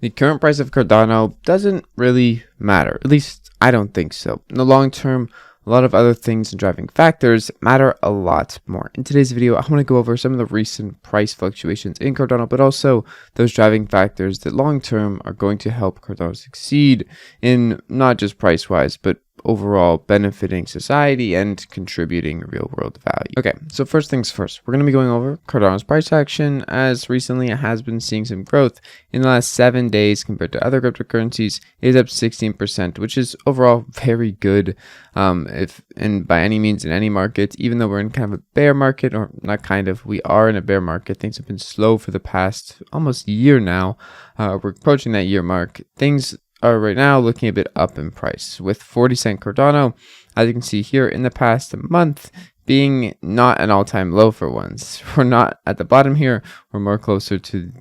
The current price of Cardano doesn't really matter. At least I don't think so. In the long term, a lot of other things and driving factors matter a lot more. In today's video, I want to go over some of the recent price fluctuations in Cardano, but also those driving factors that long term are going to help Cardano succeed in not just price wise, but overall benefiting society and contributing real world value. Okay, so first things first, we're going to be going over Cardano's price action, as recently it has been seeing some growth. In the last 7 days compared to other cryptocurrencies, it is up 16%, which is overall very good. If and by any means in any market, even though we're in kind of a bear market, or not kind of, we are in a bear market. Things have been slow for the past almost year now. We're approaching that year mark. Things are right now looking a bit up in price, with 40-cent Cardano, as you can see here, in the past month being not an all-time low for once. We're not at the bottom here, we're more closer to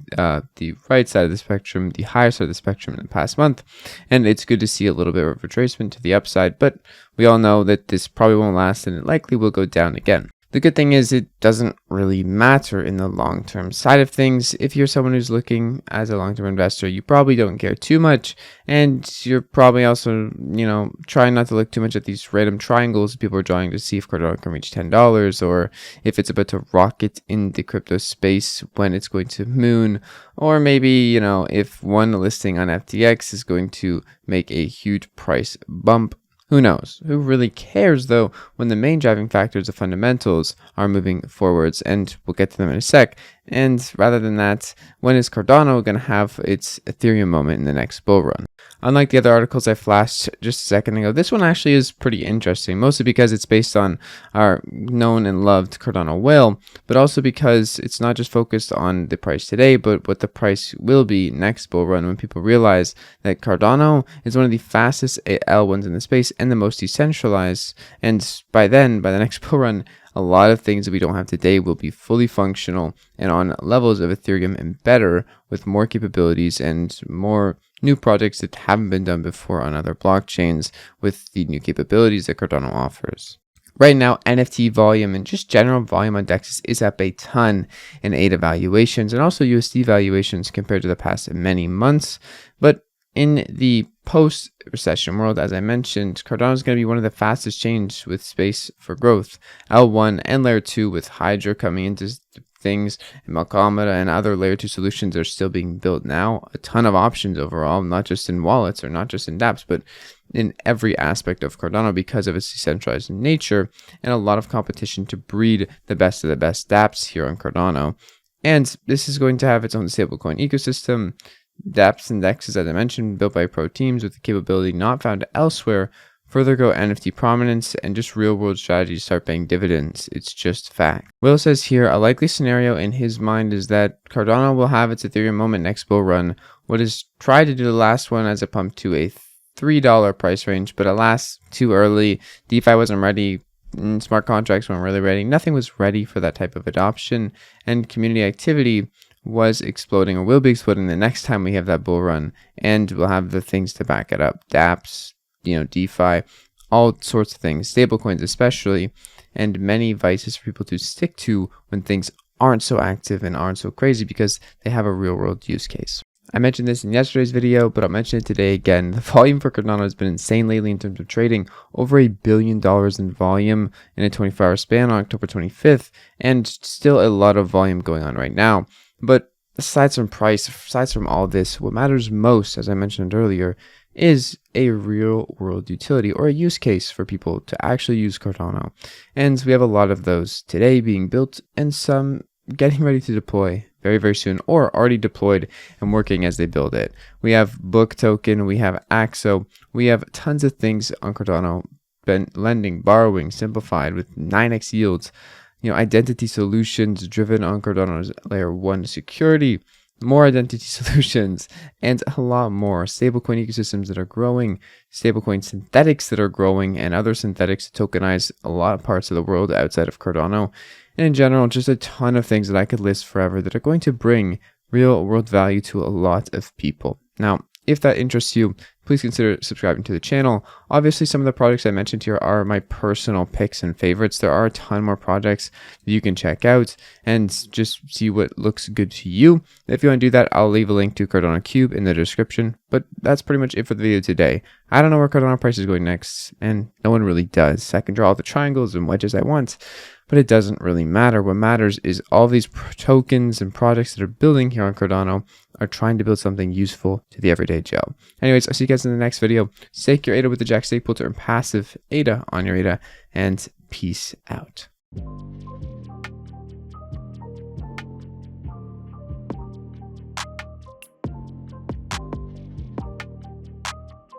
the right side of the spectrum, the higher side of the spectrum in the past month, and it's good to see a little bit of retracement to the upside, but we all know that this probably won't last and it likely will go down again. The good thing is it doesn't really matter in the long-term side of things. If you're someone who's looking as a long-term investor, you probably don't care too much, and you're probably also, trying not to look too much at these random triangles people are drawing to see if Cardano can reach $10, or if it's about to rocket in the crypto space when it's going to moon, or maybe, if one listing on FTX is going to make a huge price bump. Who knows? Who really cares, though, when the main driving factors of fundamentals are moving forwards, and we'll get to them in a sec. And rather than that, when is Cardano going to have its Ethereum moment in the next bull run? Unlike the other articles I flashed just a second ago, this one actually is pretty interesting, mostly because it's based on our known and loved Cardano whale, but also because it's not just focused on the price today, but what the price will be next bull run, when people realize that Cardano is one of the fastest L1s in the space and the most decentralized, and by then, by the next bull run, a lot of things that we don't have today will be fully functional and on levels of Ethereum and better, with more capabilities and more new projects that haven't been done before on other blockchains with the new capabilities that Cardano offers. Right now, NFT volume and just general volume on DEXs is up a ton in ADA valuations and also USD valuations compared to the past many months. But in the post-recession world, as I mentioned, Cardano is going to be one of the fastest chains with space for growth. L1 and Layer 2 with Hydra coming into things, and Malkamada and other Layer 2 solutions are still being built now. A ton of options overall, not just in wallets or not just in dApps, but in every aspect of Cardano because of its decentralized nature, and a lot of competition to breed the best of the best dApps here on Cardano. And this is going to have its own stablecoin ecosystem. dApps and DEXs, as I mentioned, built by pro teams with the capability not found elsewhere, further go NFT prominence, and just real world strategies start paying dividends. It's just fact. Will says here, a likely scenario in his mind is that Cardano will have its Ethereum moment next bull run. What is tried to do the last one as a pump to a $3 price range, but alas, too early. DeFi wasn't ready. Smart contracts weren't really ready. Nothing was ready for that type of adoption, and community activity was exploding or will be exploding the next time we have that bull run, and we'll have the things to back it up. dApps, DeFi, all sorts of things, stablecoins especially, and many vices for people to stick to when things aren't so active and aren't so crazy because they have a real world use case. I mentioned this in yesterday's video, but I'll mention it today again. The volume for Cardano has been insane lately in terms of trading, over $1 billion in volume in a 24-hour span on October 25th, and still a lot of volume going on right now. But aside from price, aside from all this, what matters most, as I mentioned earlier, is a real world utility or a use case for people to actually use Cardano. And we have a lot of those today being built and some getting ready to deploy very, very soon, or already deployed and working as they build it. We have Book Token, we have Axo, we have tons of things on Cardano, lending, borrowing, simplified with 9x yields, identity solutions driven on Cardano's Layer 1 security, more identity solutions, and a lot more. Stablecoin ecosystems that are growing, stablecoin synthetics that are growing, and other synthetics that tokenize a lot of parts of the world outside of Cardano. And in general, just a ton of things that I could list forever that are going to bring real world value to a lot of people. Now, if that interests you, please consider subscribing to the channel. Obviously, some of the projects I mentioned here are my personal picks and favorites. There are a ton more projects that you can check out and just see what looks good to you. If you want to do that, I'll leave a link to Cardano Cube in the description. But that's pretty much it for the video today. I don't know where Cardano price is going next, and no one really does. I can draw all the triangles and wedges I want, but it doesn't really matter. What matters is all these tokens and projects that are building here on Cardano are trying to build something useful to the everyday Joe. Anyways, I'll see you guys in the next video. Stake your ADA with the Jack Stake Pool to earn passive ADA on your ADA, and peace out.